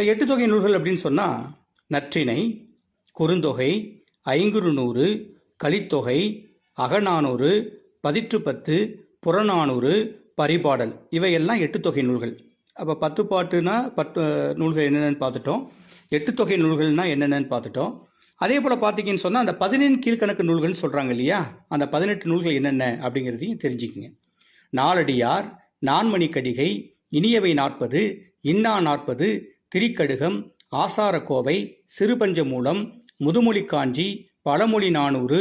இப்போ எட்டு தொகை நூல்கள் அப்படின்னு சொன்னால் நற்றிணை, குறுந்தொகை, ஐங்குறுநூறு, கலித்தொகை, அகநானூறு, பதிற்றுப்பத்து, புறநானூறு, பரிபாடல் இவையெல்லாம் எட்டு தொகை நூல்கள். அப்போ 10 பாட்டுனா 10 நூல்கள் என்னென்னு பார்த்துட்டோம். எட்டு தொகை நூல்கள்னா என்னென்னு பார்த்துட்டோம். அதே போல் பார்த்தீங்கன்னு சொன்னால் அந்த 17 கீழ்கணக்கு நூல்கள்னு சொல்கிறாங்க இல்லையா, அந்த 18 நூல்கள் என்னென்ன அப்படிங்கிறதையும் தெரிஞ்சுக்குங்க. நாலடியார், நான்மணிக்கடிகை, இனியவை 40, இன்னா 40, திரிக்கடுகம், ஆசாரக்கோவை, சிறுபஞ்சமூலம், முதுமொழி காஞ்சி, பழமொழி 400,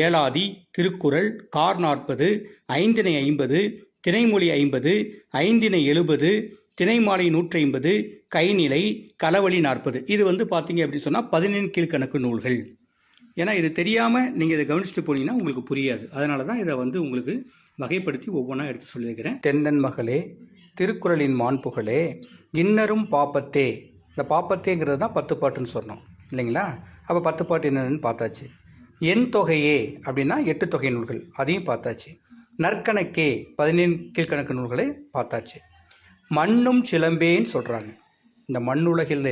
ஏலாதி, திருக்குறள், கார் 40, ஐந்திணை 50, திணைமொழி 50, ஐந்திணை 70, திணைமாலை 150, கைநிலை, களவழி 40. இது பார்த்தீங்க அப்படின்னு சொன்னால் 17 கீழ்கணக்கு நூல்கள். ஏன்னா இது தெரியாமல் நீங்கள் இதை கவனிச்சுட்டு போனீங்கன்னா உங்களுக்கு புரியாது. அதனால தான் இதை உங்களுக்கு வகைப்படுத்தி ஒவ்வொன்றா எடுத்து சொல்லியிருக்கிறேன். தென்னன் மகளே, திருக்குறளின் மாண்புகளே, இன்னரும் பாப்பத்தே. இந்த பாப்பத்தேங்கிறது தான் 10 பாட்டுன்னு சொன்னோம் இல்லைங்களா. அப்போ 10 பாட்டு என்னென்னு பார்த்தாச்சு. என் தொகையே அப்படின்னா 8 தொகை நூல்கள், அதையும் பார்த்தாச்சு. நற்கணக்கே 17 கீழ்கணக்கு நூல்களை பார்த்தாச்சு. மண்ணும் சிலம்பேன்னு சொல்கிறாங்க. இந்த மண்ணுலகில்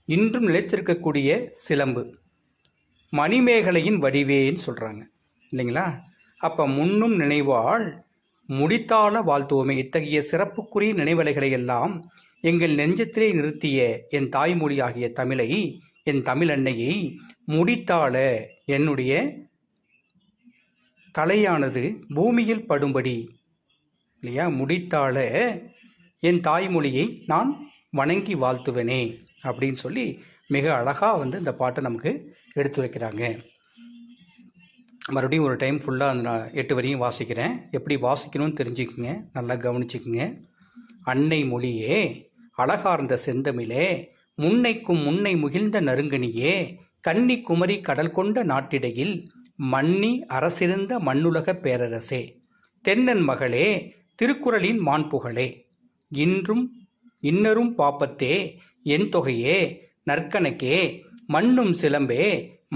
இன்றும் நிலைத்திருக்கக்கூடிய சிலம்பு, மணிமேகலையின் வடிவேன்னு சொல்கிறாங்க இல்லைங்களா. அப்போ முன்னும் நினைவாள் முடித்தால வாழ்த்துவோமே. இத்தகைய சிறப்புக்குரிய நினைவலைகளை எல்லாம் எங்கள் நெஞ்சத்திலே நிறுத்திய என் தாய்மொழி ஆகிய தமிழை, என் தமிழன்னையை முடித்தால என்னுடைய தலையானது பூமியில் படும்படி இல்லையா, முடித்தால என் தாய்மொழியை நான் வணங்கி வாழ்த்துவேனே அப்படின்னு சொல்லி மிக அழகாக இந்த பாட்டை நமக்கு எடுத்து வைக்கிறாங்க. மறுபடியும் ஒரு டைம் ஃபுல்லாக அந்த 8 வரையும் வாசிக்கிறேன். எப்படி வாசிக்கணும்னு தெரிஞ்சுக்குங்க, நல்லா கவனிச்சுக்குங்க. அன்னை மொழியே, அழகார்ந்த செந்தமிழே, முன்னைக்கும் முன்னை முகிழ்ந்த நறுங்கனியே, கன்னி குமரி கடல் கொண்ட நாட்டிடையில் மன்னி அரசிருந்த மண்ணுலக பேரரசே, தென்னன் மகளே, திருக்குறளின் மாண்புகளே, இன்னரும் பாப்பத்தே, என் தொகையே, நற்கணக்கே, மண்ணும் சிலம்பே,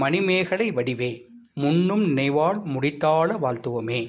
மணிமேகலை வடிவே, முன்னும் நினைவால் முடித்தாள வாழ்த்துவோமே.